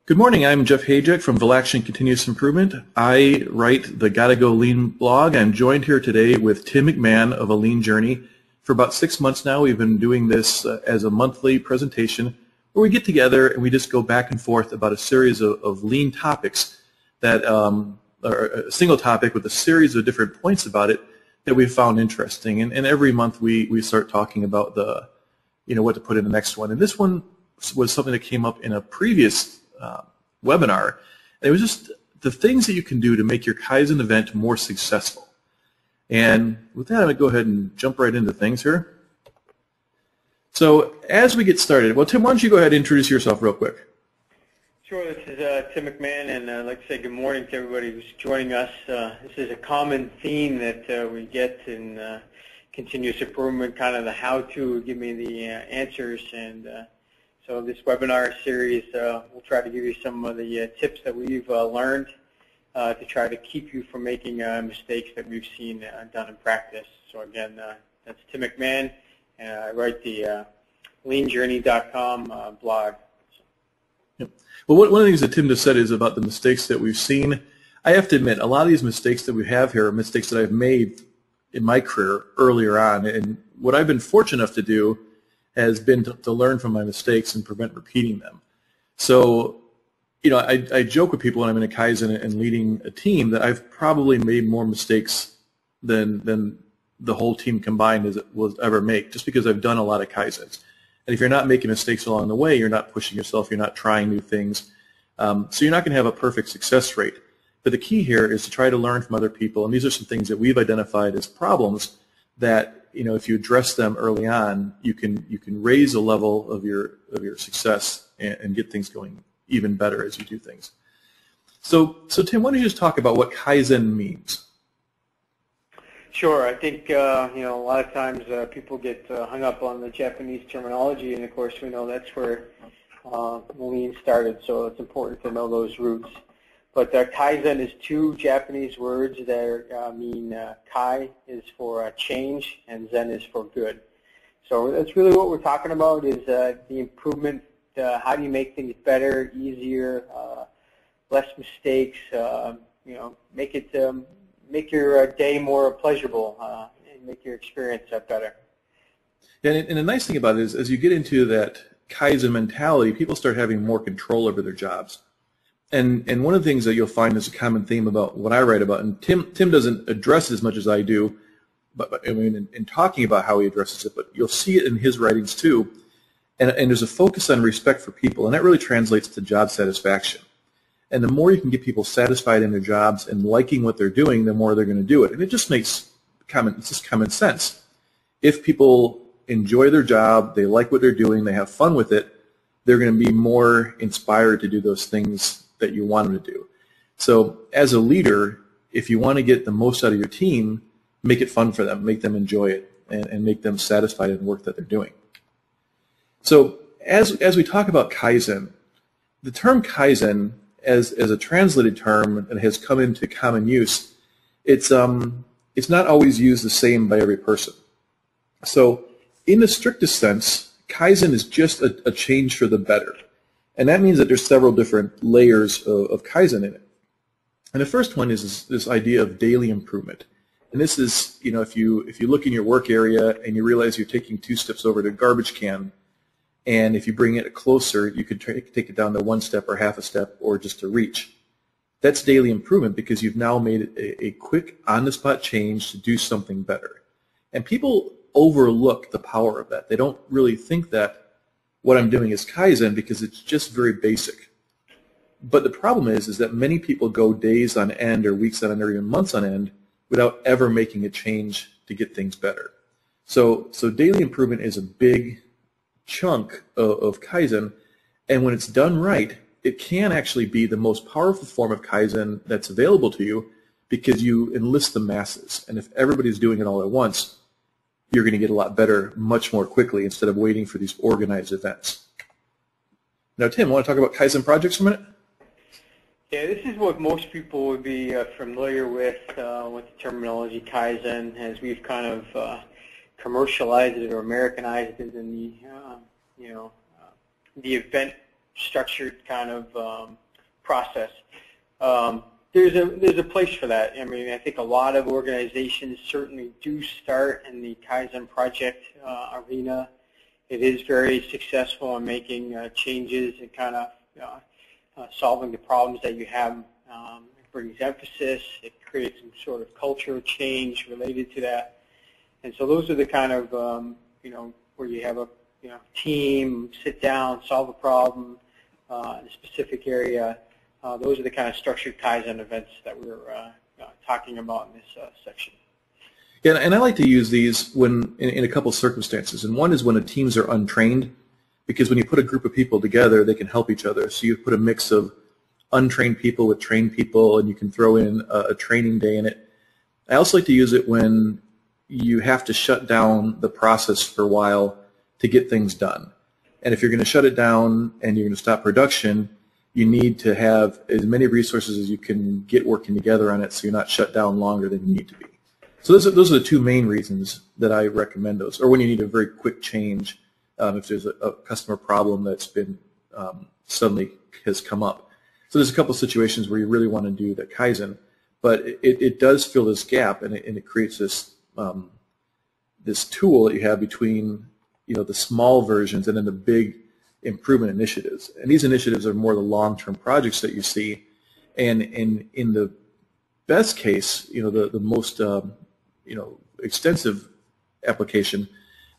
Good morning. I'm Jeff Hajek from Valaction Continuous Improvement. I write the Gotta Go Lean blog. I'm joined here today with Tim McMahon of A Lean Journey. For about 6 months now, we've been doing this as a monthly presentation where we get together and we just go back and forth about a series of lean topics that, or a single topic with a series of different points about it that we've found interesting. And every month we start talking about what to put in the next one. And this one was something that came up in a previous webinar. It was just the things that you can do to make your Kaizen event more successful. And with that, I'm going to go ahead and jump right into things here. So as we get started, well, Tim, why don't you go ahead and introduce yourself real quick? Sure. This is Tim McMahon, and I'd like to say good morning to everybody who's joining us. This is a common theme that we get in continuous improvement, kind of the how-to, give me the answers, and so this webinar series, we'll try to give you some of the tips that we've learned to try to keep you from making mistakes that we've seen done in practice. So again, that's Tim McMahon, and I write the leanjourney.com blog. Yep. Well, one of the things that Tim just said is about the mistakes that we've seen. I have to admit, a lot of these mistakes that we have here are mistakes that I've made in my career earlier on, and what I've been fortunate enough to do has been to learn from my mistakes and prevent repeating them. So, I joke with people when I'm in a Kaizen and leading a team that I've probably made more mistakes than the whole team combined as it will ever make, just because I've done a lot of Kaizens. And if you're not making mistakes along the way, you're not pushing yourself, you're not trying new things, so you're not going to have a perfect success rate. But the key here is to try to learn from other people, and these are some things that we've identified as problems that if you address them early on, you can raise the level of your success and get things going even better as you do things. So Tim, why don't you just talk about what Kaizen means? Sure. I think a lot of times people get hung up on the Japanese terminology, and of course we know that's where lean started. So it's important to know those roots. But Kaizen is two Japanese words that mean Kai is for change and Zen is for good. So that's really what we're talking about is the improvement. How do you make things better, easier, less mistakes? Make your day more pleasurable and make your experience better. And the nice thing about it is, as you get into that Kaizen mentality, people start having more control over their jobs. And one of the things that you'll find is a common theme about what I write about, and Tim doesn't address it as much as I do, but I mean, in talking about how he addresses it, but you'll see it in his writings too. And there's a focus on respect for people, and that really translates to job satisfaction. And the more you can get people satisfied in their jobs and liking what they're doing, the more they're going to do it. And it just makes it's just common sense. If people enjoy their job, they like what they're doing, they have fun with it, they're going to be more inspired to do those things that you want them to do. So as a leader, if you want to get the most out of your team, make it fun for them, make them enjoy it, and make them satisfied in the work that they're doing. So as we talk about Kaizen, the term Kaizen as a translated term that has come into common use, it's not always used the same by every person. So in the strictest sense, Kaizen is just a change for the better. And that means that there's several different layers of Kaizen in it. And the first one is this idea of daily improvement. And this is, if you look in your work area and you realize you're taking 2 steps over to a garbage can, and if you bring it closer, you could take it down to 1 step or half a step or just a reach. That's daily improvement because you've now made a quick, on-the-spot change to do something better. And people overlook the power of that. They don't really think that what I'm doing is Kaizen because it's just very basic. But the problem is that many people go days on end or weeks on end or even months on end without ever making a change to get things better. So daily improvement is a big chunk of Kaizen, and when it's done right, it can actually be the most powerful form of Kaizen that's available to you because you enlist the masses. And if everybody's doing it all at once, you're going to get a lot better much more quickly instead of waiting for these organized events. Now, Tim, want to talk about Kaizen projects for a minute? Yeah, this is what most people would be familiar with the terminology Kaizen, as we've kind of commercialized it or Americanized it in the, the event structured kind of process. There's a place for that. I mean, I think a lot of organizations certainly do start in the Kaizen project arena. It is very successful in making changes and kind of solving the problems that you have. It brings emphasis. It creates some sort of culture change related to that. And so those are the kind of where you have a team sit down, solve a problem in a specific area. Those are the kind of structured Kaizen events that we're talking about in this section. Yeah, and I like to use these when in a couple circumstances. And one is when the teams are untrained, because when you put a group of people together, they can help each other. So you put a mix of untrained people with trained people, and you can throw in a training day in it. I also like to use it when you have to shut down the process for a while to get things done. And if you're going to shut it down and you're going to stop production, you need to have as many resources as you can get working together on it so you're not shut down longer than you need to be. So those are the two main reasons that I recommend those, or when you need a very quick change, if there's a customer problem that's been suddenly has come up. So there's a couple of situations where you really want to do the Kaizen, but it does fill this gap, and it creates this this tool that you have between the small versions and then the big improvement initiatives. And these initiatives are more the long-term projects that you see, and in the best case, the most extensive application,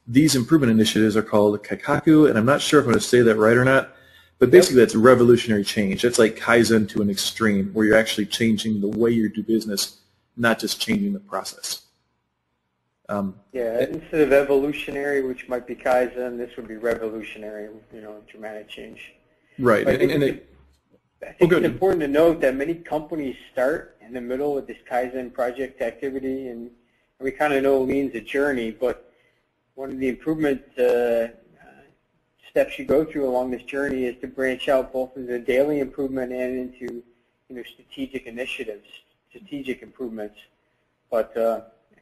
these improvement initiatives are called Kaikaku, and I'm not sure if I'm going to say that right or not, but basically that's revolutionary change. That's like Kaizen to an extreme, where you're actually changing the way you do business, not just changing the process. Instead of evolutionary, which might be Kaizen, this would be revolutionary, dramatic change. Right. I think it's important to note that many companies start in the middle of this Kaizen project activity, and we kind of know Lean's a journey, but one of the improvement steps you go through along this journey is to branch out both into daily improvement and into strategic initiatives, strategic improvements. But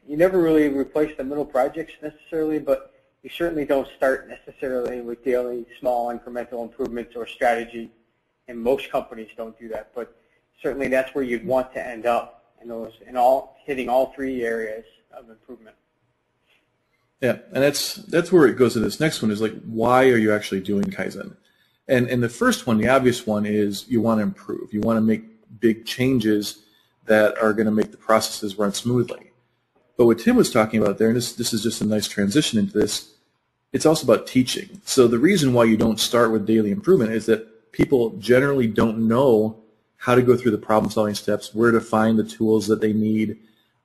you never really replace the middle projects necessarily, but you certainly don't start necessarily with daily small incremental improvements or strategy, and most companies don't do that. But certainly that's where you'd want to end up hitting all three areas of improvement. Yeah, and that's where it goes to this next one is like, why are you actually doing Kaizen? And the first one, the obvious one, is you want to improve. You want to make big changes that are going to make the processes run smoothly. But what Tim was talking about there, and this is just a nice transition into this, it's also about teaching. So the reason why you don't start with daily improvement is that people generally don't know how to go through the problem-solving steps, where to find the tools that they need,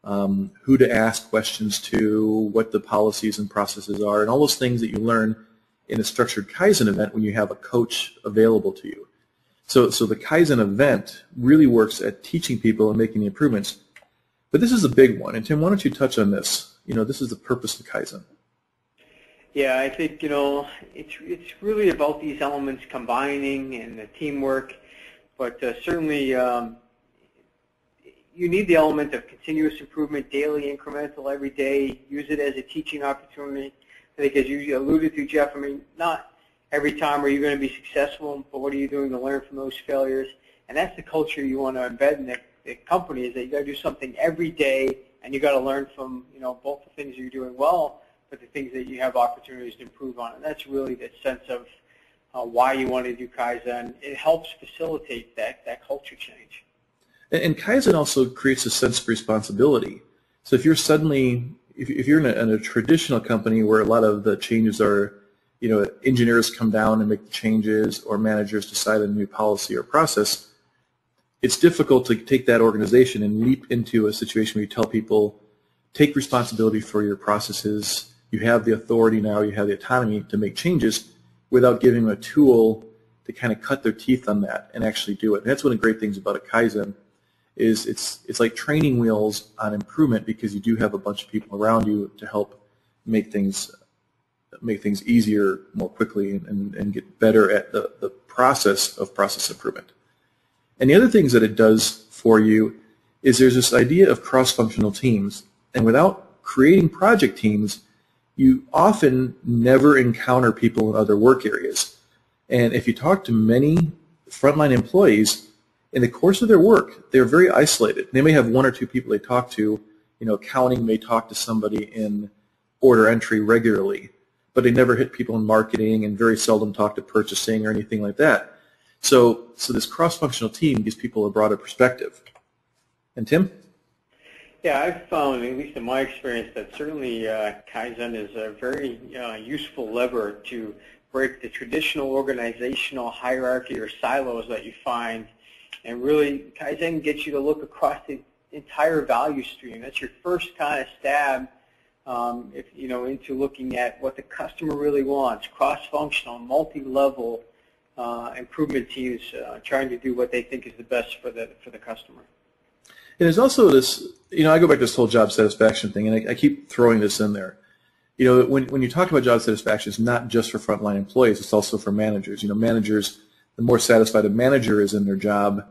who to ask questions to, what the policies and processes are, and all those things that you learn in a structured Kaizen event when you have a coach available to you. So the Kaizen event really works at teaching people and making the improvements. But this is a big one. And Tim, why don't you touch on this? This is the purpose of Kaizen. Yeah, I think, it's really about these elements combining and the teamwork. But certainly you need the element of continuous improvement, daily, incremental, every day. Use it as a teaching opportunity. I think as you alluded to, Jeff, not every time are you going to be successful, but what are you doing to learn from those failures? And that's the culture you want to embed in the company, is that you got to do something every day, and you got to learn from both the things you're doing well, but the things that you have opportunities to improve on. And that's really the sense of why you want to do Kaizen. It helps facilitate that culture change. And Kaizen also creates a sense of responsibility. So if you're if you're in a traditional company where a lot of the changes are, engineers come down and make the changes, or managers decide on a new policy or process, it's difficult to take that organization and leap into a situation where you tell people, take responsibility for your processes. You have the authority now, you have the autonomy to make changes, without giving them a tool to kind of cut their teeth on that and actually do it. And that's one of the great things about a Kaizen, is it's like training wheels on improvement, because you do have a bunch of people around you to help make things easier more quickly and get better at the process of process improvement. And the other things that it does for you is there's this idea of cross-functional teams. And without creating project teams, you often never encounter people in other work areas. And if you talk to many frontline employees, in the course of their work, they're very isolated. They may have one or two people they talk to. Accounting may talk to somebody in order entry regularly, but they never hit people in marketing and very seldom talk to purchasing or anything like that. So this cross-functional team gives people a broader perspective. And Tim? Yeah, I've found, at least in my experience, that certainly Kaizen is a very useful lever to break the traditional organizational hierarchy or silos that you find. And really, Kaizen gets you to look across the entire value stream. That's your first kind of stab into looking at what the customer really wants, cross-functional, multi-level improvement teams trying to do what they think is the best for the customer. And there's also this, I go back to this whole job satisfaction thing, and I keep throwing this in there. When you talk about job satisfaction, it's not just for frontline employees, it's also for managers. Managers, the more satisfied a manager is in their job,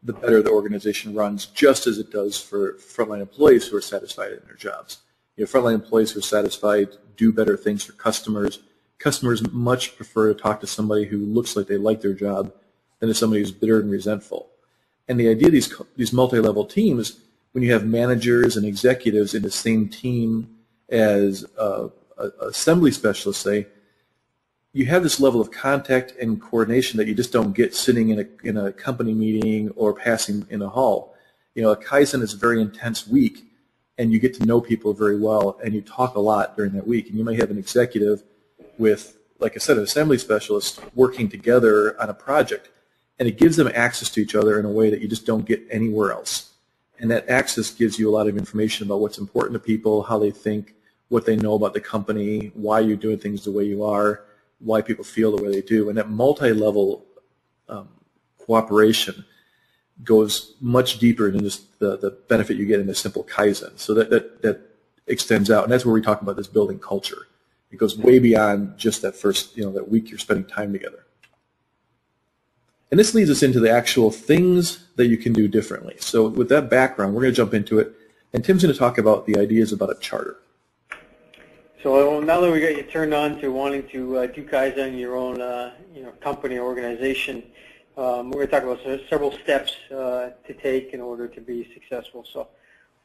the better the organization runs, just as it does for frontline employees who are satisfied in their jobs. Frontline employees who are satisfied do better things for customers. Customers much prefer to talk to somebody who looks like they like their job than to somebody who's bitter and resentful. And the idea of these multi-level teams, when you have managers and executives in the same team as assembly specialists, say, you have this level of contact and coordination that you just don't get sitting in a company meeting or passing in a hall. A Kaizen is a very intense week, and you get to know people very well, and you talk a lot during that week. And you may have an executive with, like I said, an assembly specialist working together on a project, and it gives them access to each other in a way that you just don't get anywhere else. And that access gives you a lot of information about what's important to people, how they think, what they know about the company, why you're doing things the way you are, why people feel the way they do. And that multi-level cooperation goes much deeper than just the benefit you get in a simple Kaizen. So that extends out, and that's where we talk about this building culture. It goes way beyond just that first, that week you're spending time together. And this leads us into the actual things that you can do differently. So with that background, we're going to jump into it, and Tim's going to talk about the ideas about a charter. So now that we got you turned on to wanting to do Kaizen in your own company or organization, we're going to talk about several steps to take in order to be successful. So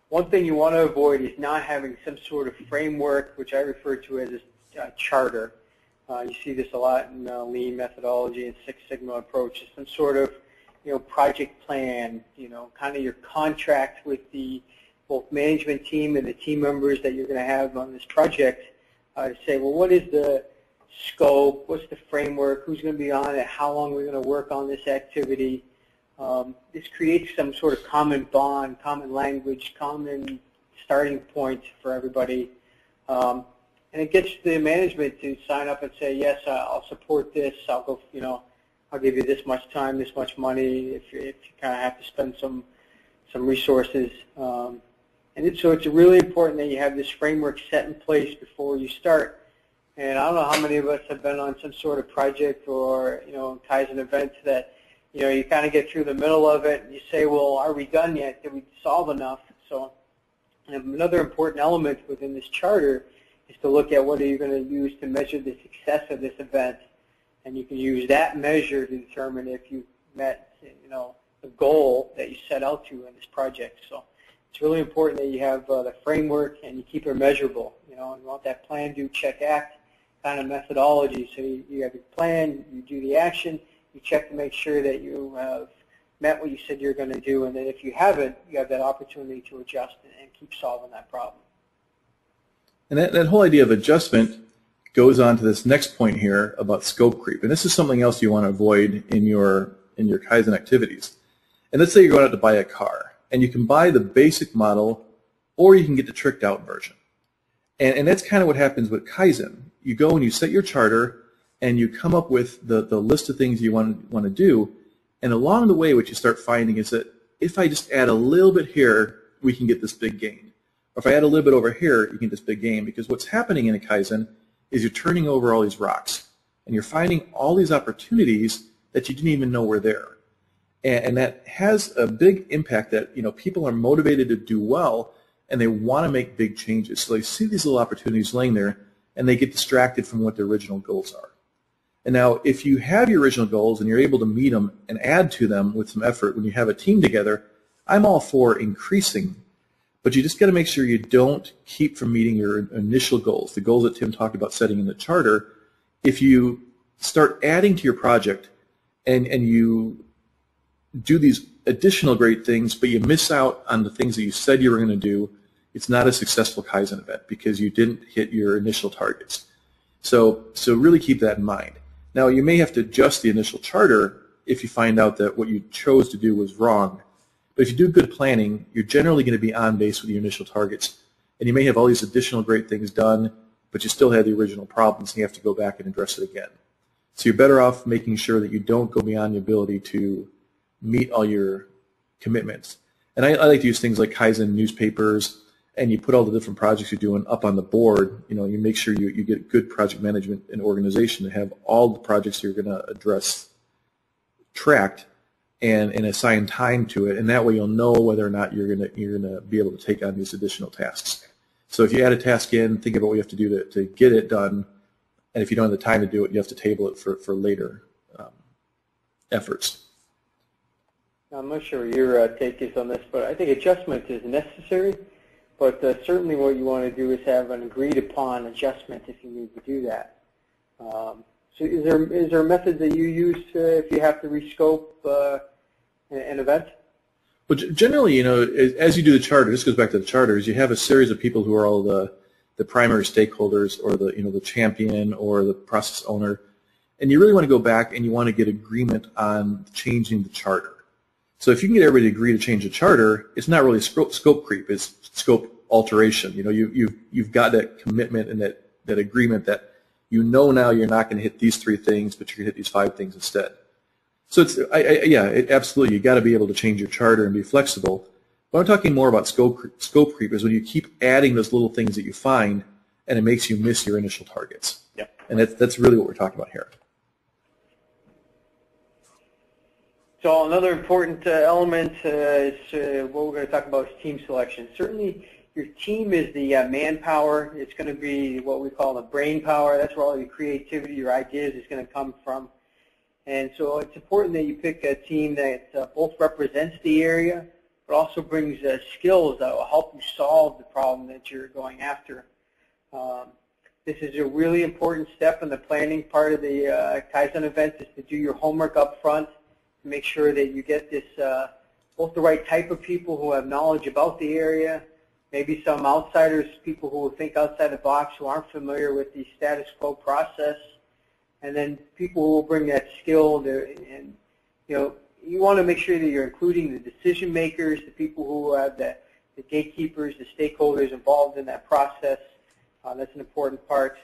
one thing you want to avoid is not having some sort of framework, which I refer to as a charter. You see this a lot in lean methodology and Six Sigma approaches. Some sort of project plan, kind of your contract with the both management team and the team members that you're going to have on this project to say, well, what is the scope, what's the framework, who's going to be on it, how long we're going to work on this activity. This creates some sort of common bond, common language, common starting point for everybody. And it gets the management to sign up and say, yes, I'll support this, I'll go, I'll give you this much time, this much money if you kind of have to spend some resources. So it's really important that you have this framework set in place before you start. And I don't know how many of us have been on some sort of project or, Kaizen events that, you kind of get through the middle of it and you say, well, are we done yet? Did we solve enough? So another important element within this charter is to look at what are you going to use to measure the success of this event. And you can use that measure to determine if you met, the goal that you set out to in this project. So it's really important that you have the framework and you keep it measurable. You want that plan, do, check, act kind of methodology. So you have your plan, you do the action, you check to make sure that you have met what you said you're going to do, and then if you haven't, you have that opportunity to adjust and keep solving that problem. And that whole idea of adjustment goes on to this next point here about scope creep. And this is something else you want to avoid in your Kaizen activities. And let's say you're going out to buy a car, and you can buy the basic model, or you can get the tricked out version. And that's kind of what happens with Kaizen. You go and you set your charter, and you come up with the list of things you want to do, and along the way what you start finding is that if I just add a little bit here, we can get this big gain. Or if I add a little bit over here, you can get this big gain, because what's happening in a Kaizen is you're turning over all these rocks, and you're finding all these opportunities that you didn't even know were there. And that has a big impact that, people are motivated to do well, and they want to make big changes. So they see these little opportunities laying there, and they get distracted from what their original goals are. And now if you have your original goals and you're able to meet them and add to them with some effort when you have a team together, I'm all for increasing. But you just got to make sure you don't keep from meeting your initial goals, the goals that Tim talked about setting in the charter. If you start adding to your project and you do these additional great things, but you miss out on the things that you said you were going to do, it's not a successful Kaizen event because you didn't hit your initial targets. So really keep that in mind. Now, you may have to adjust the initial charter if you find out that what you chose to do was wrong. But if you do good planning, you're generally going to be on base with your initial targets. And you may have all these additional great things done, but you still have the original problems and you have to go back and address it again. So you're better off making sure that you don't go beyond the ability to meet all your commitments. And I like to use things like Kaizen newspapers, and you put all the different projects you're doing up on the board. You know, you make sure you get good project management and organization to have all the projects you're going to address tracked and assign time to it, and that way you'll know whether or not you're gonna be able to take on these additional tasks. So if you add a task in, think about what you have to do to get it done, and if you don't have the time to do it, you have to table it for later efforts. I'm not sure what your take is on this, but I think adjustment is necessary. But certainly what you want to do is have an agreed-upon adjustment if you need to do that. So is there a method that you use if you have to rescope an event? Well, generally, you know, as you do the charter, this goes back to the charters, you have a series of people who are all the primary stakeholders or the champion or the process owner, and you really want to go back and you want to get agreement on changing the charter. So if you can get everybody to agree to change the charter, it's not really scope creep, it's scope alteration. You know, you've got that commitment and that agreement that you know now you're not going to hit these 3 things, but you're going to hit these 5 things instead. So absolutely, you got to be able to change your charter and be flexible. But I'm talking more about scope creep is when you keep adding those little things that you find, and it makes you miss your initial targets. Yep. And that's really what we're talking about here. So another important element is what we're going to talk about is team selection. Certainly, your team is the manpower. It's going to be what we call the brain power. That's where all your creativity, your ideas is going to come from. And so it's important that you pick a team that both represents the area, but also brings skills that will help you solve the problem that you're going after. This is a really important step in the planning part of the Kaizen event, is to do your homework up front, to make sure that you get this both the right type of people who have knowledge about the area, maybe some outsiders, people who think outside the box, who aren't familiar with the status quo process, and then people who will bring that skill. And you want to make sure that you're including the decision makers, the people who have the gatekeepers, the stakeholders involved in that process. That's an important part.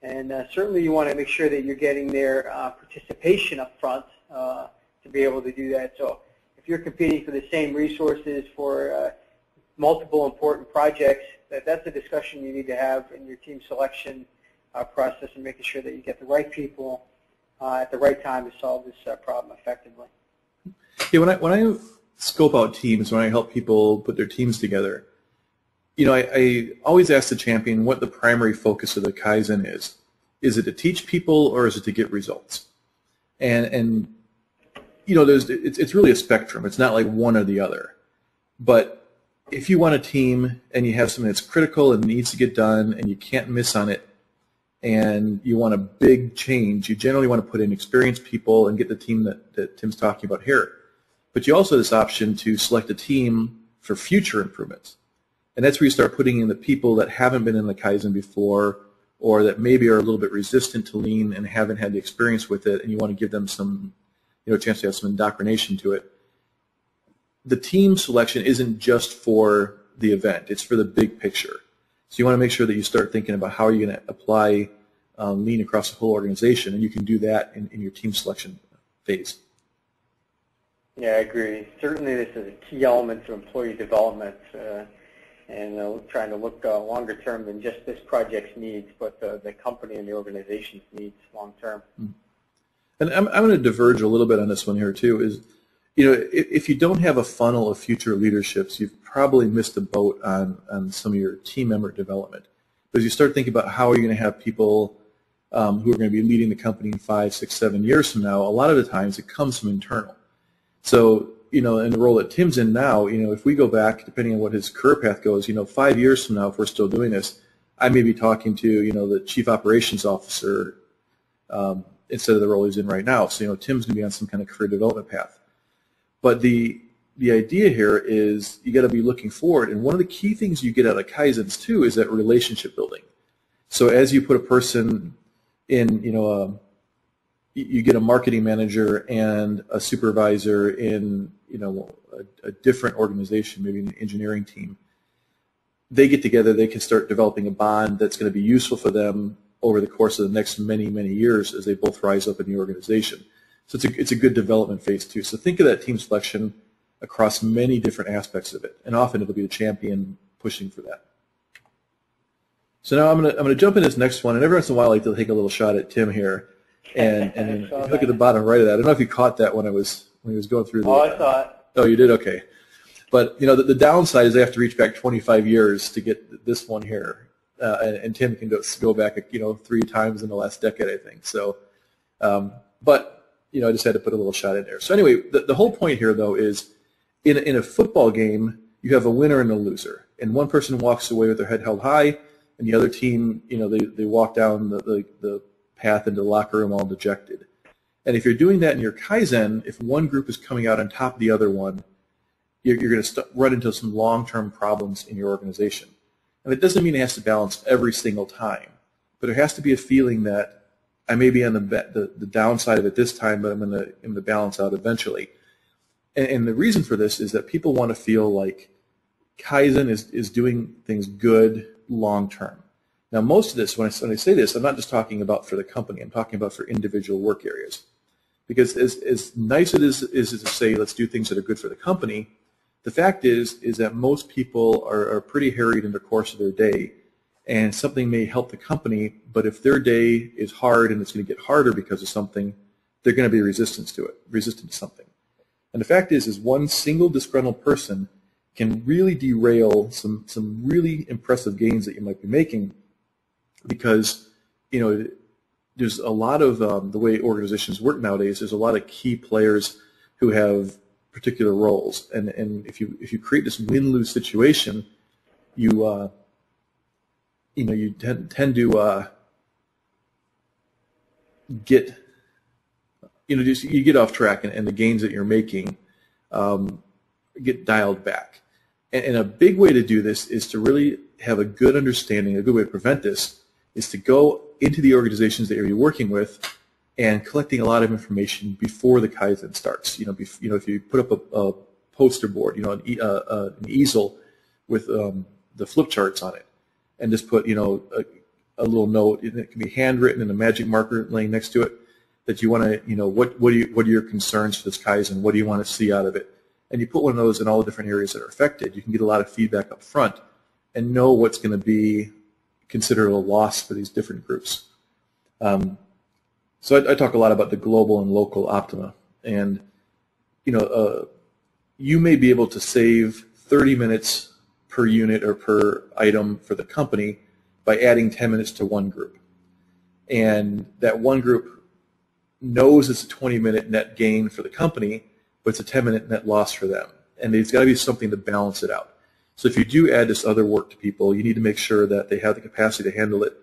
And certainly you want to make sure that you're getting their participation up front to be able to do that. So if you're competing for the same resources for multiple important projects, that's a discussion you need to have in your team selection process, and making sure that you get the right people at the right time to solve this problem effectively. Yeah, when I scope out teams, when I help people put their teams together, I always ask the champion what the primary focus of the Kaizen is. Is it to teach people, or is it to get results? And it's really a spectrum. It's not like one or the other. But if you want a team and you have something that's critical and needs to get done and you can't miss on it, and you want a big change, you generally want to put in experienced people and get the team that Tim's talking about here. But you also have this option to select a team for future improvements. And that's where you start putting in the people that haven't been in the Kaizen before, or that maybe are a little bit resistant to lean and haven't had the experience with it, and you want to give them some, a chance to have some indoctrination to it. The team selection isn't just for the event, it's for the big picture. So you want to make sure that you start thinking about how are you going to apply lean across the whole organization, and you can do that in your team selection phase. Yeah, I agree. Certainly this is a key element to employee development, and trying to look longer term than just this project's needs, but the company and the organization's needs long term. And I'm going to diverge a little bit on this one here too, is if you don't have a funnel of future leaderships, you've probably missed the boat on some of your team member development. Because you start thinking about how are you going to have people who are going to be leading the company in 5, 6, 7 years from now, a lot of the times it comes from internal. So, in the role that Tim's in now, if we go back, depending on what his career path goes, 5 years from now, if we're still doing this, I may be talking to, the chief operations officer instead of the role he's in right now. So, Tim's going to be on some kind of career development path. But the idea here is you got to be looking forward, and one of the key things you get out of Kaizens too is that relationship building. So as you put a person in, you get a marketing manager and a supervisor in, a different organization, maybe an engineering team. They get together, they can start developing a bond that's going to be useful for them over the course of the next many, many years as they both rise up in the organization. So it's a good development phase too. So think of that team selection across many different aspects of it, and often it'll be the champion pushing for that. So now I'm gonna jump in this next one, and every once in a while I like to take a little shot at Tim here, and then look at the bottom right of that. I don't know if you caught that when he was going through the. Oh, I saw it. Oh, you did? Okay. But the downside is they have to reach back 25 years to get this one here, and Tim can go back 3 times in the last decade, I think. So, but I just had to put a little shot in there. So anyway, the whole point here though is in a football game you have a winner and a loser, and one person walks away with their head held high, and the other team they walk down the path into the locker room all dejected. And if you're doing that in your Kaizen, if one group is coming out on top of the other one, you're going to run into some long-term problems in your organization. And it doesn't mean it has to balance every single time, but there has to be a feeling that I may be on the downside of it this time, but I'm going to balance out eventually. And the reason for this is that people want to feel like Kaizen is doing things good long-term. Now, most of this, when I say this, I'm not just talking about for the company. I'm talking about for individual work areas. Because as nice it is to say, let's do things that are good for the company, the fact is that most people are pretty harried in the course of their day, and something may help the company, but if their day is hard and it's going to get harder because of something, they're going to be resistant to something. And the fact is one single disgruntled person can really derail some really impressive gains that you might be making, because there's a lot of the way organizations work nowadays. There's a lot of key players who have particular roles, and if you create this win-lose situation, you tend to get you get off track, and the gains that you're making get dialed back. And a big way to do this is to really have a good understanding. A good way to prevent this is to go into the organizations that you're working with and collecting a lot of information before the Kaizen starts. If you put up a poster board, an easel with the flip charts on it, and just put a little note, and it can be handwritten and a magic marker laying next to it, that you want to what are your concerns for this Kaizen? What do you want to see out of it? And you put one of those in all the different areas that are affected. You can get a lot of feedback up front and know what's going to be considered a loss for these different groups. So I talk a lot about the global and local optima, and you may be able to save 30 minutes per unit or per item for the company by adding 10 minutes to one group, and that one group knows it's a 20-minute net gain for the company, but it's a 10-minute net loss for them, and there's got to be something to balance it out. So if you do add this other work to people, you need to make sure that they have the capacity to handle it,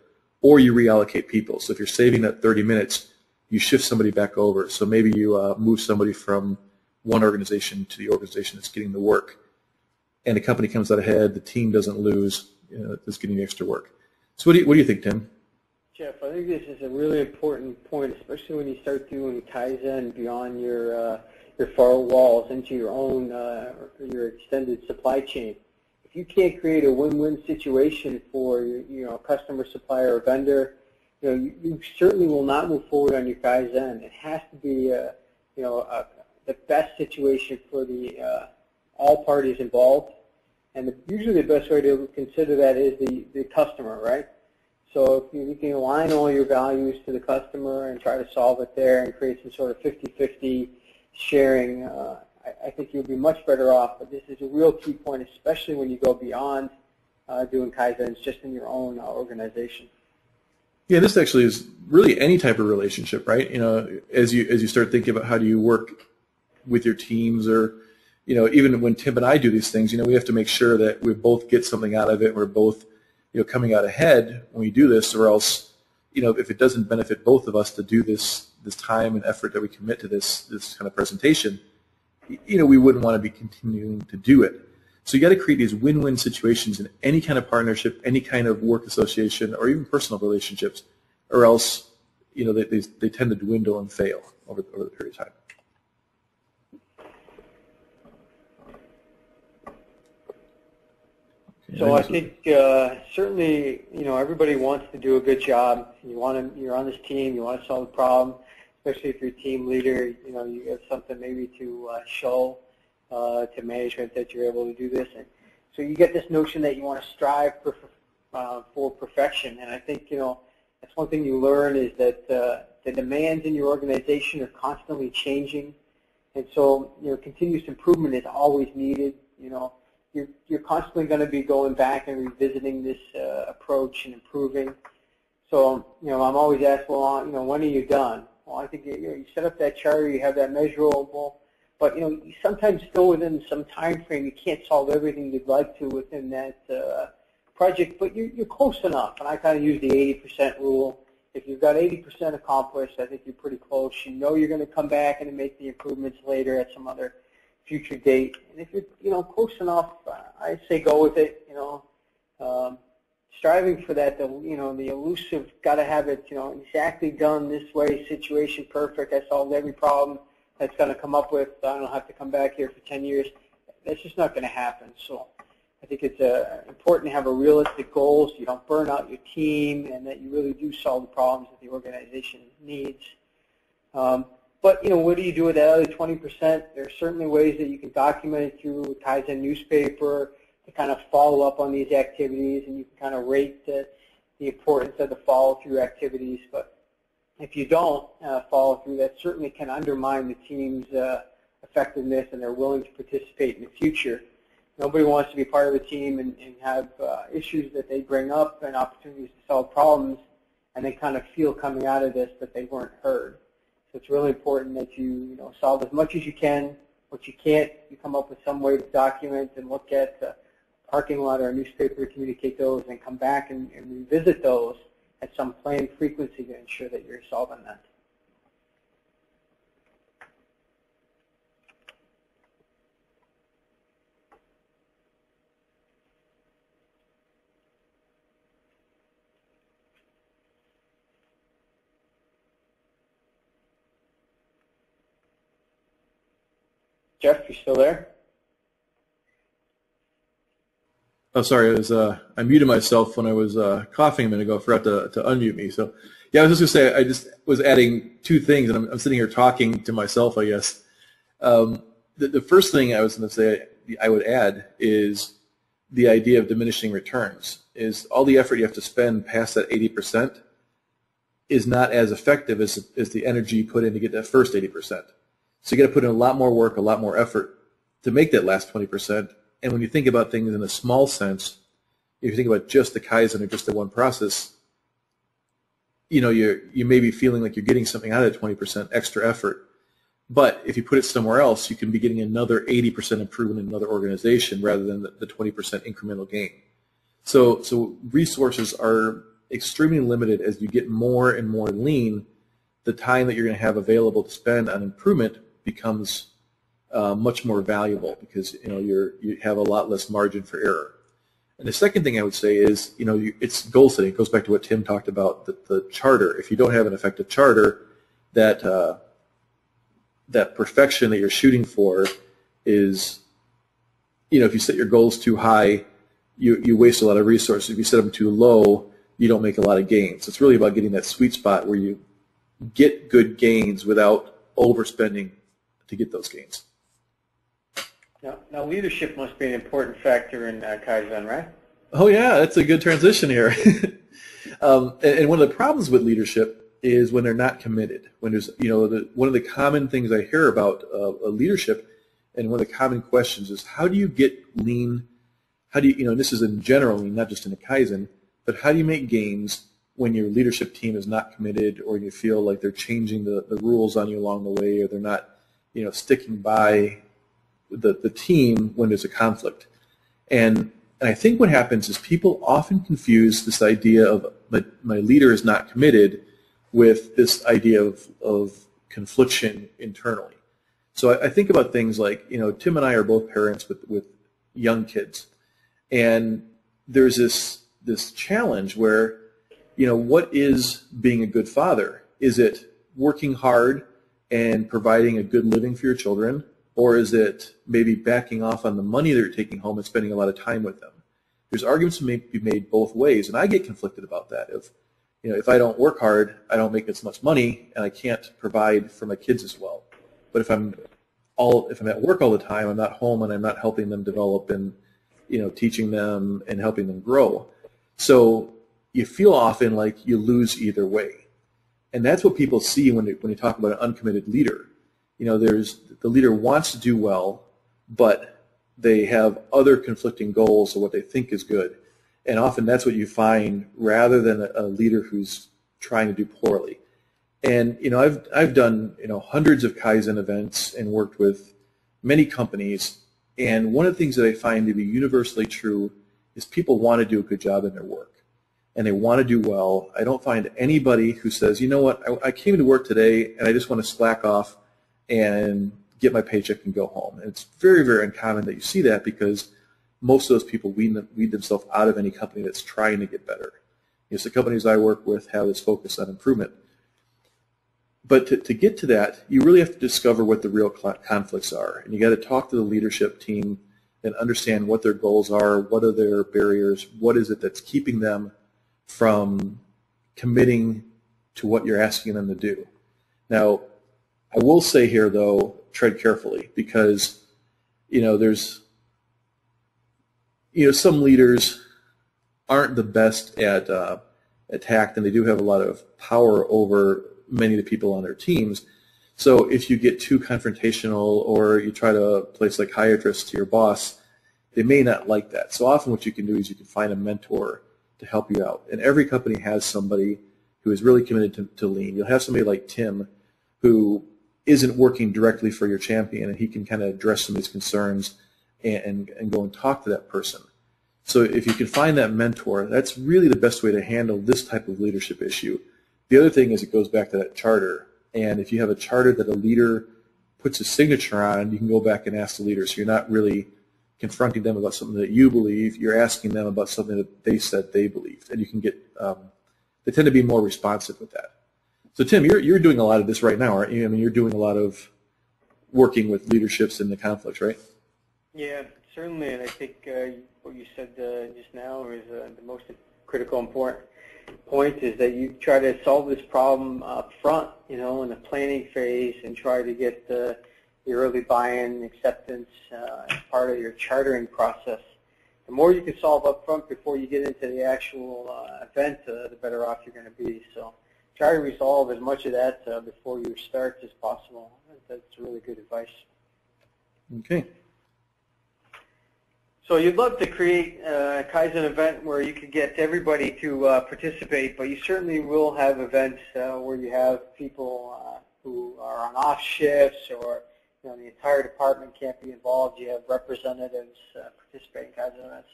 or you reallocate people. So if you're saving that 30 minutes, you shift somebody back over. So maybe you move somebody from one organization to the organization that's getting the work, and the company comes out ahead, the team doesn't lose, that's getting the extra work. So what do you think, Tim? Jeff, I think this is a really important point, especially when you start doing Kaizen beyond your four walls into your own your extended supply chain. If you can't create a win-win situation for a customer, supplier, or vendor, you certainly will not move forward on your Kaizen. It has to be the best situation for all parties involved, and usually the best way to consider that is the customer, right? So if you can align all your values to the customer and try to solve it there and create some sort of 50-50 sharing, I think you'll be much better off. But this is a real key point, especially when you go beyond doing Kaizens just in your own organization. Yeah, this actually is really any type of relationship, right? As you start thinking about how do you work with your teams, or even when Tim and I do these things, we have to make sure that we both get something out of it. We're both coming out ahead when we do this, or else if it doesn't benefit both of us to do this time and effort that we commit to this kind of presentation, we wouldn't want to be continuing to do it. So you got to create these win-win situations in any kind of partnership, any kind of work association, or even personal relationships, or else they tend to dwindle and fail over the period of time. So I think certainly everybody wants to do a good job. You're on this team. You want to solve the problem, especially if you're a team leader. You have something maybe to show to management that you're able to do this, and so you get this notion that you want to strive for perfection. And I think that's one thing you learn is that the demands in your organization are constantly changing, and so continuous improvement is always needed. You're constantly going to be going back and revisiting this approach and improving. So I'm always asked, well, when are you done? Well, I think you set up that charter, you have that measurable, but you sometimes still within some time frame you can't solve everything you'd like to within that project, but you're close enough. And I kind of use the 80% rule. If you've got 80% accomplished, I think you're pretty close. You're going to come back and make the improvements later at some other future date. And if you're close enough, I say go with it. Striving for that, the elusive, got to have it exactly done this way, situation perfect. I solved every problem that's going to come up with. I don't have to come back here for 10 years. That's just not going to happen. So I think it's important to have a realistic goal so you don't burn out your team and that you really do solve the problems that the organization needs. But what do you do with that other 20%? There are certainly ways that you can document it through a Kaizen newspaper to kind of follow up on these activities, and you can kind of rate the importance of the follow-through activities. But if you don't follow through, that certainly can undermine the team's effectiveness and their willing to participate in the future. Nobody wants to be part of a team and have issues that they bring up and opportunities to solve problems, and they kind of feel coming out of this that they weren't heard. So it's really important that you solve as much as you can. What you can't, you come up with some way to document and look at the parking lot or a newspaper to communicate those, and come back and revisit those at some planned frequency to ensure that you're solving that. Jeff, you still there? Oh, sorry. I muted myself when I was coughing a minute ago. I forgot to unmute me. So, yeah, I was just going to say, I just was adding two things, and I'm sitting here talking to myself, I guess. The first thing I was going to say I would add is the idea of diminishing returns. Is all the effort you have to spend past that 80% is not as effective as the energy you put in to get that first 80%. So you got to put in a lot more work, a lot more effort to make that last 20%. And when you think about things in a small sense, if you think about just the Kaizen or just the one process, you may be feeling like you're getting something out of that 20% extra effort. But if you put it somewhere else, you can be getting another 80% improvement in another organization rather than the 20% incremental gain. So resources are extremely limited. As you get more and more lean, the time that you're going to have available to spend on improvement becomes much more valuable, because you have a lot less margin for error. And the second thing I would say is it's goal setting. It goes back to what Tim talked about, the charter. If you don't have an effective charter, that perfection that you're shooting for is, if you set your goals too high, you waste a lot of resources. If you set them too low, you don't make a lot of gains. It's really about getting that sweet spot where you get good gains without overspending to get those gains. Now leadership must be an important factor in Kaizen, right? Oh yeah, that's a good transition here. And one of the problems with leadership is when they're not committed. When there's, one of the common things I hear about leadership, and one of the common questions is, how do you get lean? How do you, and this is in general, not just in the Kaizen, but how do you make gains when your leadership team is not committed, or you feel like they're changing the rules on you along the way, or they're not, sticking by the team when there's a conflict. And I think what happens is people often confuse this idea of my leader is not committed with this idea of confliction internally. So I think about things like, Tim and I are both parents with young kids, and there's this challenge where, what is being a good father? Is it working hard and providing a good living for your children, or is it maybe backing off on the money that you're taking home and spending a lot of time with them? There's arguments to be made both ways, and I get conflicted about that. If I don't work hard, I don't make as much money, and I can't provide for my kids as well. But if I'm at work all the time, I'm not home, and I'm not helping them develop and teaching them and helping them grow. So you feel often like you lose either way, and that's what people see when you talk about an uncommitted leader. There's the leader wants to do well, but they have other conflicting goals of what they think is good. And often that's what you find rather than a leader who's trying to do poorly. And I've done hundreds of Kaizen events and worked with many companies. And one of the things that I find to be universally true is people want to do a good job in their work, and they want to do well. I don't find anybody who says, you know what, I came to work today and I just want to slack off and get my paycheck and go home. And it's very, very uncommon that you see that, because most of those people weed themselves out of any company that's trying to get better. The companies I work with have this focus on improvement. But to get to that, you really have to discover what the real conflicts are. And you got to talk to the leadership team and understand what their goals are, what are their barriers, what is it that's keeping them from committing to what you're asking them to do. Now, I will say here, though, tread carefully, because there's some leaders aren't the best at tact, and they do have a lot of power over many of the people on their teams. So if you get too confrontational, or you try to play psychiatrist to your boss, they may not like that. So often what you can do is you can find a mentor to help you out. And every company has somebody who is really committed to lean. You'll have somebody like Tim who isn't working directly for your champion, and he can kind of address some of these concerns and go and talk to that person. So if you can find that mentor, that's really the best way to handle this type of leadership issue. The other thing is it goes back to that charter. And if you have a charter that a leader puts a signature on, you can go back and ask the leader. So you're not really confronting them about something that you believe. You're asking them about something that they said they believed. And you can get, they tend to be more responsive with that. So Tim, you're doing a lot of this right now, aren't you? I mean, you're doing a lot of working with leaderships in the conflicts, right? Yeah, certainly. And I think what you said just now is the most critical important point, is that you try to solve this problem up front, in the planning phase, and try to get the early buy-in, acceptance as part of your chartering process. The more you can solve up front before you get into the actual event, the better off you're going to be. So try to resolve as much of that before you start as possible. That's really good advice. Okay. So you'd love to create a Kaizen event where you could get everybody to participate, but you certainly will have events where you have people who are on off shifts, or the entire department can't be involved. You have representatives participating in Kaizen events.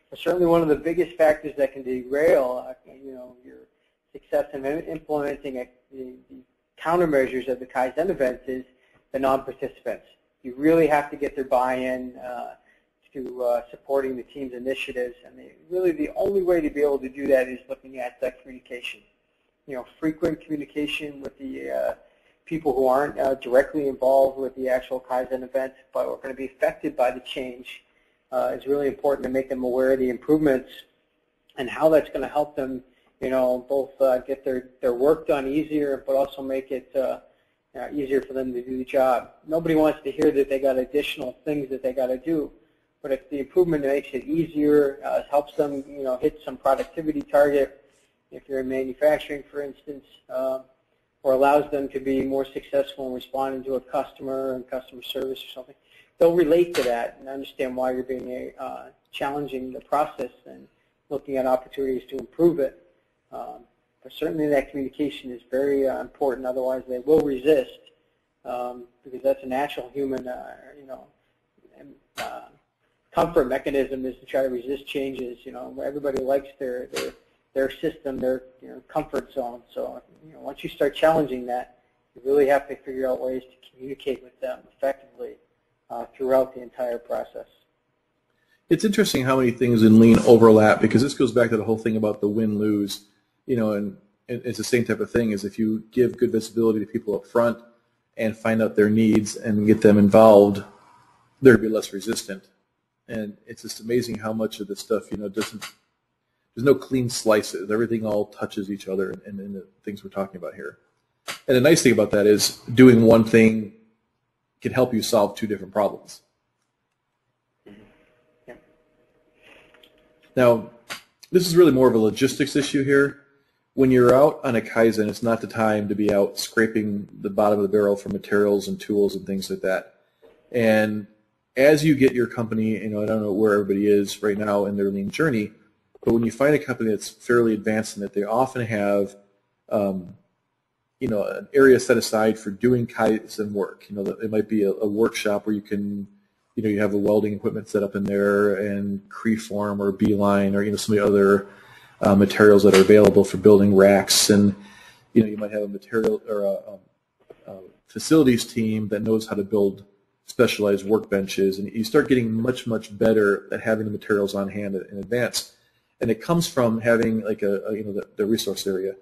But certainly one of the biggest factors that can derail your success in implementing the countermeasures of the Kaizen events is the non-participants. You really have to get their buy-in to supporting the team's initiatives, and really the only way to be able to do that is looking at communication. Frequent communication with the people who aren't directly involved with the actual Kaizen event, but are going to be affected by the change, is really important to make them aware of the improvements and how that's going to help them, both get their work done easier, but also make it easier for them to do the job. Nobody wants to hear that they got additional things that they got to do. But if the improvement makes it easier, helps them, hit some productivity target, if you're in manufacturing, for instance, or allows them to be more successful in responding to a customer and customer service or something, they'll relate to that and understand why you're being challenging the process and looking at opportunities to improve it. but certainly that communication is very important. Otherwise, they will resist because that's a natural human, comfort mechanism is to try to resist changes. Everybody likes their system, their comfort zone. So once you start challenging that, you really have to figure out ways to communicate with them effectively throughout the entire process. It's interesting how many things in Lean overlap, because this goes back to the whole thing about the win-lose, and it's the same type of thing as if you give good visibility to people up front and find out their needs and get them involved, they're going to be less resistant. And it's just amazing how much of this stuff, there's no clean slices. Everything all touches each other in the things we're talking about here. And the nice thing about that is doing one thing can help you solve two different problems. Yeah. Now, this is really more of a logistics issue here. When you're out on a Kaizen, it's not the time to be out scraping the bottom of the barrel for materials and tools and things like that. And as you get your company, I don't know where everybody is right now in their Lean journey, but when you find a company that's fairly advanced in it, they often have an area set aside for doing Kaizen work. It might be a workshop where you can, you have the welding equipment set up in there, and Creeform or Beeline or some of the other materials that are available for building racks, and you might have a material or a facilities team that knows how to build specialized workbenches, and you start getting much better at having the materials on hand in advance. And it comes from having like the resource area.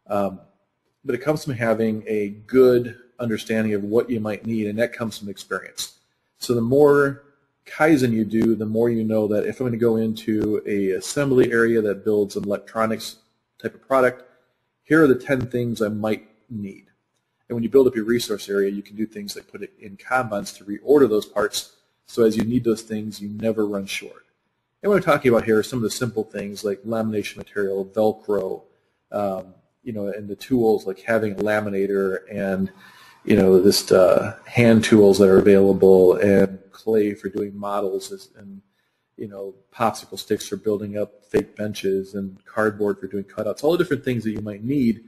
But it comes from having a good understanding of what you might need, and that comes from experience. So the more Kaizen you do, the more you know that if I'm going to go into a assembly area that builds an electronics type of product, here are the 10 things I might need. And when you build up your resource area, you can do things like put it in Kanbans to reorder those parts, so as you need those things, you never run short. And what I'm talking about here are some of the simple things like lamination material, Velcro, and the tools like having a laminator and, this hand tools that are available, and clay for doing models, and, popsicle sticks for building up fake benches, and cardboard for doing cutouts, all the different things that you might need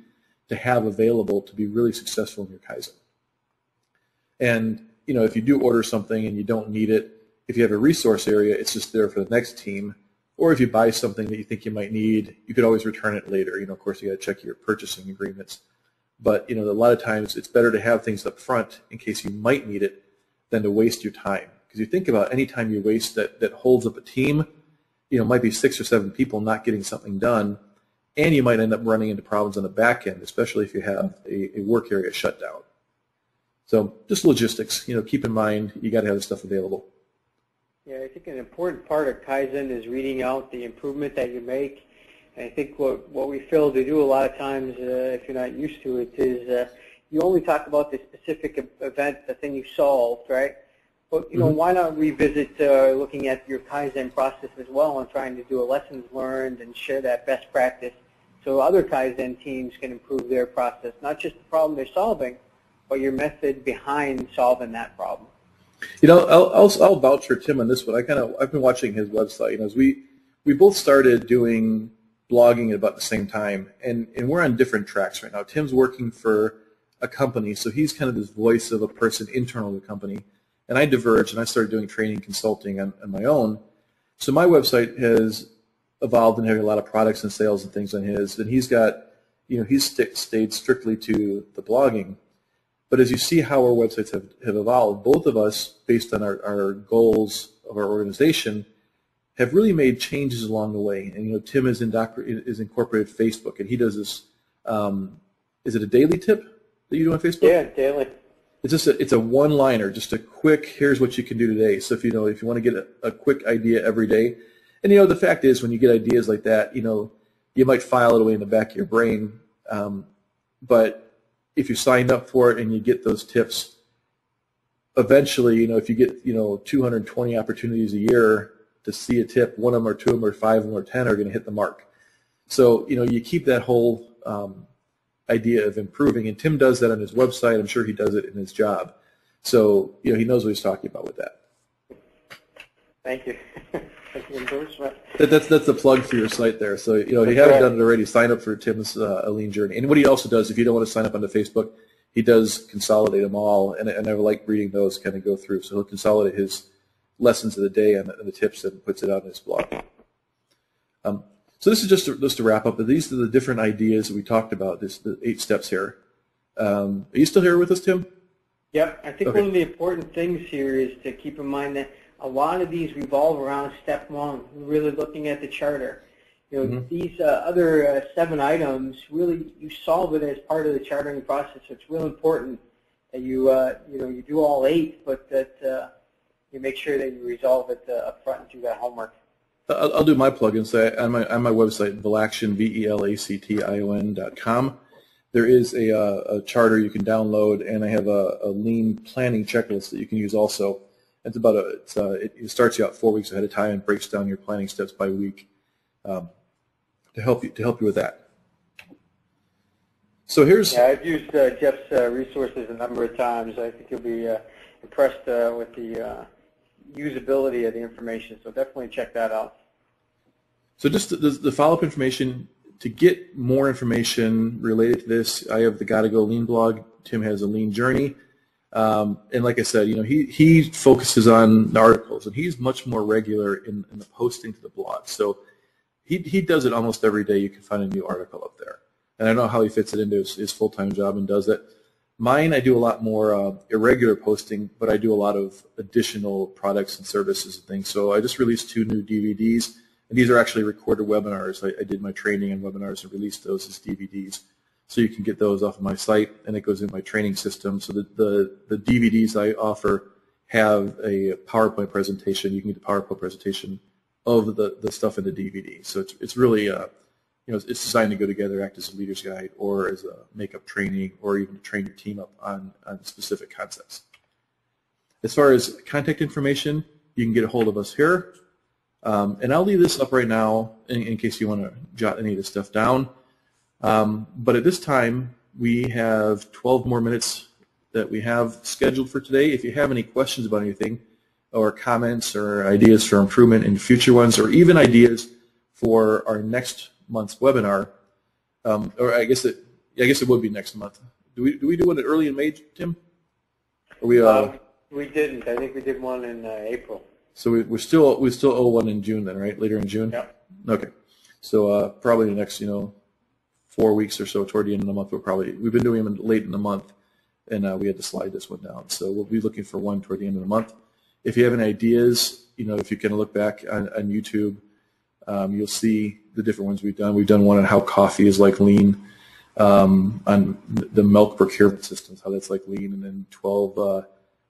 to have available to be really successful in your Kaizen. And, if you do order something and you don't need it, if you have a resource area, it's just there for the next team. Or if you buy something that you think you might need, you could always return it later. Of course, you got to check your purchasing agreements. But, a lot of times it's better to have things up front in case you might need it than to waste your time. Because you think about any time you waste that holds up a team, might be 6 or 7 people not getting something done, and you might end up running into problems on the back end, especially if you have a work area shut down. So just logistics, keep in mind you got to have the stuff available. Yeah, I think an important part of Kaizen is reading out the improvement that you make. And I think what we fail to do a lot of times, if you're not used to it, is you only talk about the specific event, the thing you solved, right? But, why not revisit looking at your Kaizen process as well and trying to do a lessons learned and share that best practice so other Kaizen teams can improve their process, not just the problem they're solving, but your method behind solving that problem. I'll vouch for Tim on this one. I've been watching his website. As we both started doing blogging at about the same time, and we're on different tracks right now. Tim's working for a company, so he's kind of this voice of a person internal to the company. And I diverged, and I started doing training consulting on my own. So my website has evolved into having a lot of products and sales and things on his. And he's got, he's stayed strictly to the blogging. But as you see how our websites have evolved, both of us, based on our goals of our organization, have really made changes along the way. And Tim is incorporated Facebook, and he does this. Is it a daily tip that you do on Facebook? Yeah, daily. It's a one-liner, just a quick. Here's what you can do today. So if you want to get a quick idea every day, and the fact is when you get ideas like that, you might file it away in the back of your brain, but if you signed up for it and you get those tips, eventually, if you get 220 opportunities a year to see a tip, one of them or two of them or 5 of them or 10 are going to hit the mark. So you keep that whole idea of improving, and Tim does that on his website. I'm sure he does it in his job. So he knows what he's talking about with that. Thank you. Thank you, endorsement. That's the plug for your site there. So, if you haven't done it already, sign up for Tim's Lean Journey. And what he also does, if you don't want to sign up onto Facebook, he does consolidate them all, and I like reading those, kind of go through. So he'll consolidate his lessons of the day and the tips and puts it out in his blog. So this is just to wrap up. These are the different ideas that we talked about, the 8 steps here. Are you still here with us, Tim? Yep. I think one of the important things here is to keep in mind that a lot of these revolve around step 1, really looking at the charter. These other 7 items, really you solve it as part of the chartering process. So it's real important that you do all 8, but that you make sure that you resolve it up front and do that homework. I'll do my plug and say on my website, Velaction, VELACTION.com. There is a charter you can download, and I have a lean planning checklist that you can use also. It's about it starts you out 4 weeks ahead of time and breaks down your planning steps by week to help you with that. So here's I've used Jeff's resources a number of times. I think you'll be impressed with the usability of the information. So definitely check that out. So just the follow-up information. To get more information related to this, I have the Gotta Go Lean blog. Tim has a Lean Journey. And like I said, he focuses on the articles, and he's much more regular in the posting to the blog. So he does it almost every day. You can find a new article up there. And I don't know how he fits it into his full-time job and does it. Mine, I do a lot more irregular posting, but I do a lot of additional products and services and things. So I just released 2 new DVDs. And these are actually recorded webinars. I did my training and webinars and released those as DVDs. So you can get those off of my site, and it goes in my training system. So the DVDs I offer have a PowerPoint presentation. You can get the PowerPoint presentation of the stuff in the DVD. So it's really, it's designed to go together, act as a leader's guide or as a makeup training or even to train your team up on specific concepts. As far as contact information, you can get a hold of us here. And I'll leave this up right now in case you want to jot any of this stuff down. But at this time, we have 12 more minutes that we have scheduled for today. If you have any questions about anything or comments or ideas for improvement in future ones or even ideas for our next month's webinar, or I guess it would be next month. Do we do one early in May, Tim? Or we didn't. I think we did one in April. So we still owe one in June then, right? Later in June? Yeah. Okay. So probably the next 4 weeks or so toward the end of the month we've been doing them late in the month, and we had to slide this one down. So we'll be looking for one toward the end of the month. If you have any ideas, if you can look back on YouTube, you'll see the different ones we've done. We've done one on how coffee is like lean, on the milk procurement systems, how that's like lean, and then 12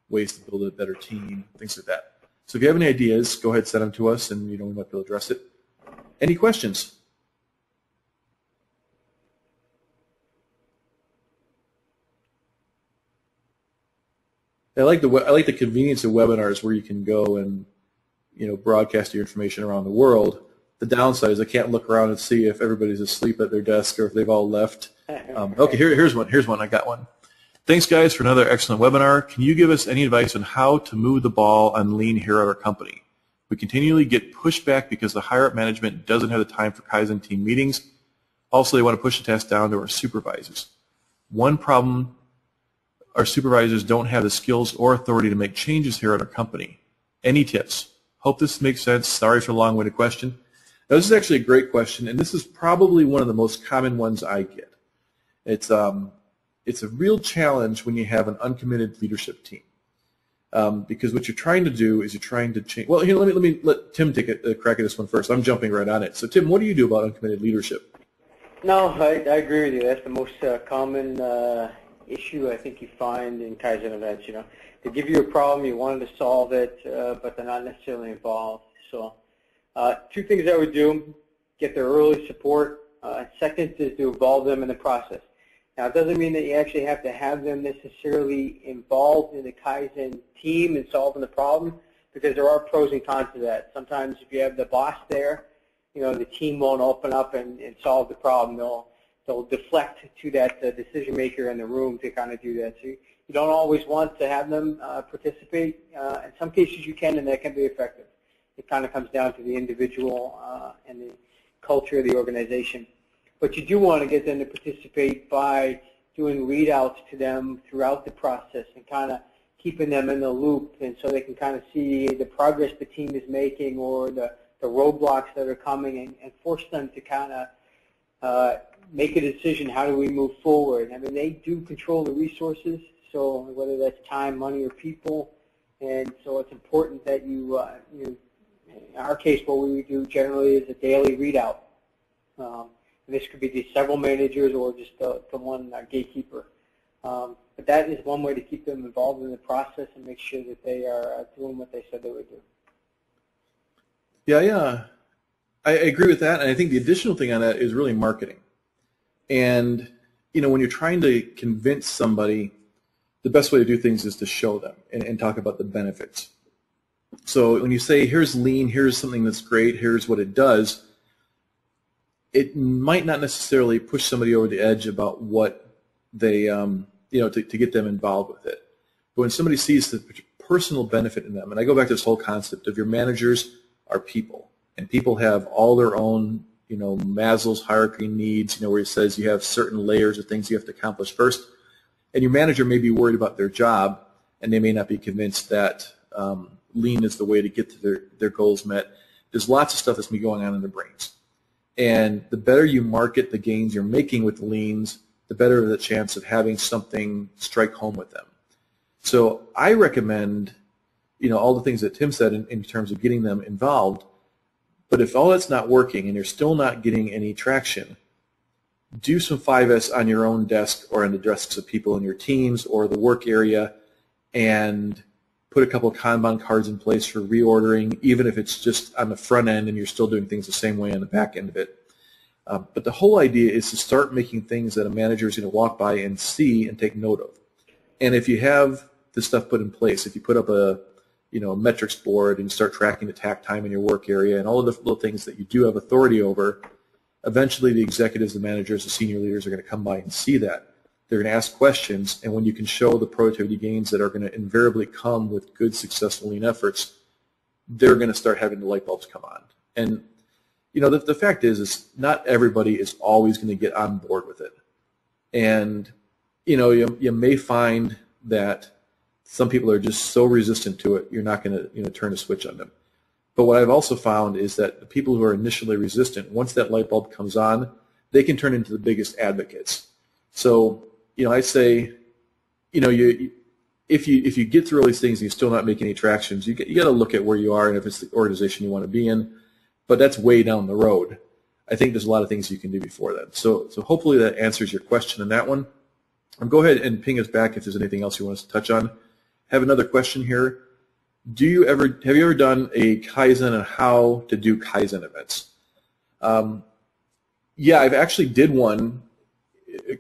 ways to build a better team, things like that. So if you have any ideas, go ahead and send them to us, and we might be able to address it. Any questions? I like the convenience of webinars where you can go and broadcast your information around the world. The downside is I can't look around and see if everybody's asleep at their desk or if they've all left. Okay, here's one. Here's one. I got one. Thanks, guys, for another excellent webinar. Can you give us any advice on how to move the ball on lean here at our company? We continually get pushed back because the higher-up management doesn't have the time for Kaizen team meetings. Also, they want to push the task down to our supervisors. One problem, our supervisors don't have the skills or authority to make changes here at our company. Any tips? Hope this makes sense. Sorry for the long-winded question. Now, this is actually a great question, and this is probably one of the most common ones I get. It's a real challenge when you have an uncommitted leadership team, because what you're trying to do is you're trying to change. Well, here, let Tim take a crack at this one first. I'm jumping right on it. So, Tim, what do you do about uncommitted leadership? No, I agree with you. That's the most common issue I think you find in Kaizen events. They give you a problem, you wanted to solve it, but they're not necessarily involved. So, 2 things I would do: get their early support. Second is to involve them in the process. Now, it doesn't mean that you actually have to have them necessarily involved in the Kaizen team and solving the problem, because there are pros and cons to that. Sometimes if you have the boss there, the team won't open up and solve the problem. They'll deflect to that decision maker in the room to kind of do that. So you don't always want to have them participate. In some cases you can, and that can be effective. it kind of comes down to the individual and the culture of the organization. But you do want to get them to participate by doing readouts to them throughout the process and kind of keeping them in the loop, and so they can kind of see the progress the team is making or the roadblocks that are coming, and force them to kind of make a decision, how do we move forward? I mean, they do control the resources, so whether that's time, money, or people, and so it's important that you in our case, what we do generally is a daily readout. And this could be the several managers or just the one gatekeeper. But that is one way to keep them involved in the process and make sure that they are doing what they said they would do. Yeah, I agree with that, and I think the additional thing on that is really marketing. And when you're trying to convince somebody, the best way to do things is to show them and talk about the benefits. So when you say, here's lean, here's something that's great, here's what it does, it might not necessarily push somebody over the edge about what they, to get them involved with it. But when somebody sees the personal benefit in them, and I go back to this whole concept of your managers are people, and people have all their own, Maslow's hierarchy needs, where he says you have certain layers of things you have to accomplish first, and your manager may be worried about their job, and they may not be convinced that lean is the way to get to their goals met. There's lots of stuff that's been going on in their brains. And the better you market the gains you're making with the leans, the better the chance of having something strike home with them. So I recommend, all the things that Tim said in terms of getting them involved. But if all that's not working and you're still not getting any traction, do some 5S on your own desk or on the desks of people in your teams or the work area, and put a couple of Kanban cards in place for reordering, even if it's just on the front end and you're still doing things the same way on the back end of it. But the whole idea is to start making things that a manager is going to walk by and see and take note of. And if you have this stuff put in place, if you put up a metrics board and start tracking the tack time in your work area and all of the little things that you do have authority over, eventually the executives, the managers, the senior leaders are going to come by and see that. They're going to ask questions, and when you can show the productivity gains that are going to invariably come with good, successful lean efforts, they're going to start having the light bulbs come on. And the fact is not everybody is always going to get on board with it. And you may find that some people are just so resistant to it, you're not going to turn a switch on them. But what I've also found is that the people who are initially resistant, once that light bulb comes on, they can turn into the biggest advocates. So I say, if you get through all these things and you're still not making any tractions, you got to look at where you are and if it's the organization you want to be in. But that's way down the road. I think there's a lot of things you can do before that. So hopefully that answers your question on that one. Go ahead and ping us back if there's anything else you want us to touch on. Have another question here. Have you ever done a Kaizen on how to do Kaizen events? Yeah, I've actually did one.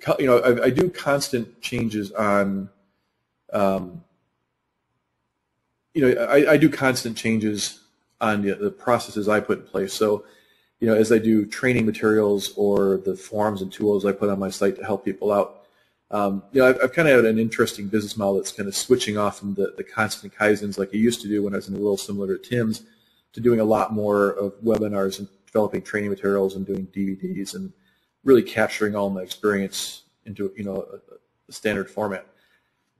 I do constant changes on, I do constant changes on the processes I put in place. So, as I do training materials or the forms and tools I put on my site to help people out, I've kind of had an interesting business model that's kind of switching off from the constant Kaizens like I used to do when I was in a role similar to Tim's, to doing a lot more of webinars and developing training materials and doing DVDs and really capturing all my experience into a standard format.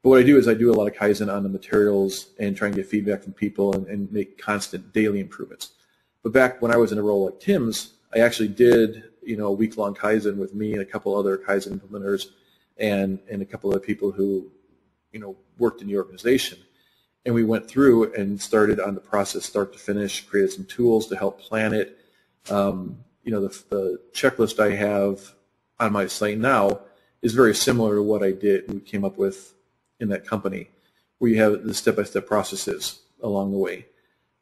But what I do is I do a lot of Kaizen on the materials and try and get feedback from people and make constant daily improvements. But back when I was in a role like Tim's, I actually did a week-long Kaizen with me and a couple other Kaizen implementers and a couple of people who worked in the organization. And we went through and started on the process start to finish, created some tools to help plan it. The checklist I have on my site now is very similar to what we came up with in that company, where you have the step-by-step processes along the way.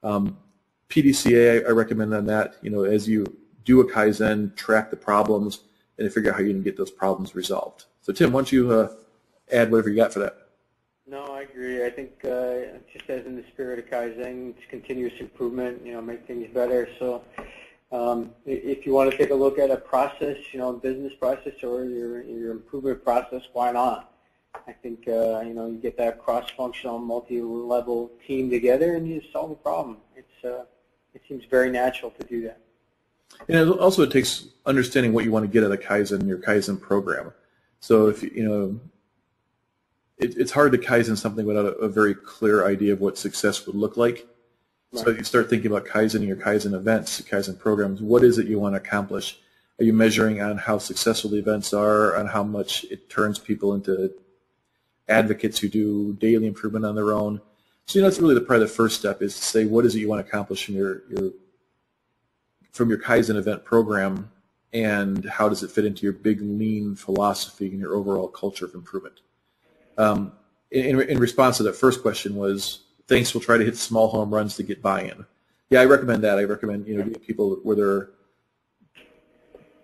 PDCA, I recommend on that, as you do a Kaizen, track the problems, and figure out how you can get those problems resolved. So Tim, why don't you add whatever you got for that? No, I agree. I think just as in the spirit of Kaizen, it's continuous improvement, make things better. So if you want to take a look at a process, business process or your improvement process, why not? I think you get that cross-functional, multi-level team together and you solve a problem. it seems very natural to do that. And also it takes understanding what you want to get out of Kaizen, your Kaizen program. So if it's hard to Kaizen something without a very clear idea of what success would look like. Right. So you start thinking about Kaizen, your Kaizen events, Kaizen programs. What is it you want to accomplish? Are you measuring on how successful the events are, on how much it turns people into advocates who do daily improvement on their own? So that's really probably the first step, is to say, what is it you want to accomplish from your Kaizen event program, and how does it fit into your big lean philosophy and your overall culture of improvement? In response to that first question was, thanks, we'll try to hit small home runs to get buy-in. Yeah, I recommend that. I recommend getting people where they're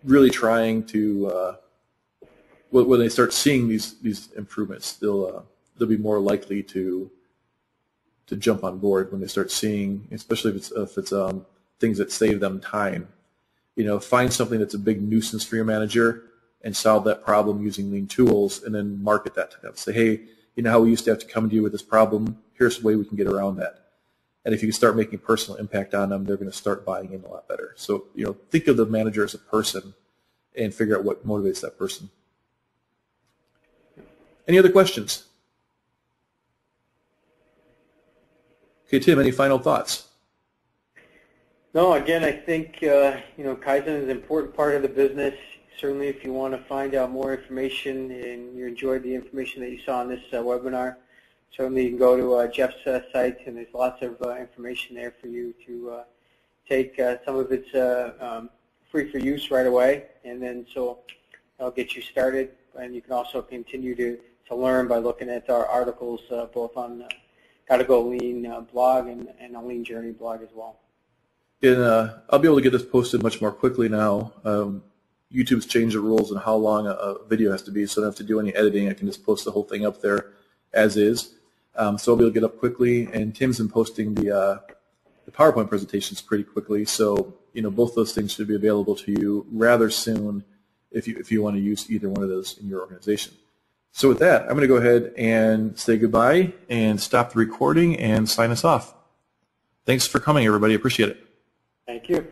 really trying to, when they start seeing these improvements, they'll be more likely to jump on board when they start seeing, especially if it's things that save them time. Find something that's a big nuisance for your manager and solve that problem using lean tools, and then market that to them. Say, hey, how we used to have to come to you with this problem? Here's a way we can get around that. And if you can start making personal impact on them, they're going to start buying in a lot better. So, think of the manager as a person and figure out what motivates that person. Any other questions? Okay, Tim, any final thoughts? No, again, I think, Kaizen is an important part of the business. Certainly, if you want to find out more information and you enjoyed the information that you saw on this webinar, certainly you can go to Jeff's site, and there's lots of information there for you to take. Some of it's free for use right away, and then so that'll get you started. And you can also continue to learn by looking at our articles both on How to Go Lean blog and a Lean Journey blog as well. And I'll be able to get this posted much more quickly now. YouTube's changed the rules on how long a video has to be, so I don't have to do any editing. I can just post the whole thing up there as is. So I'll be able to get up quickly, and Tim's been posting the PowerPoint presentations pretty quickly. So both those things should be available to you rather soon if you want to use either one of those in your organization. So with that, I'm going to go ahead and say goodbye and stop the recording and sign us off. Thanks for coming, everybody. Appreciate it. Thank you.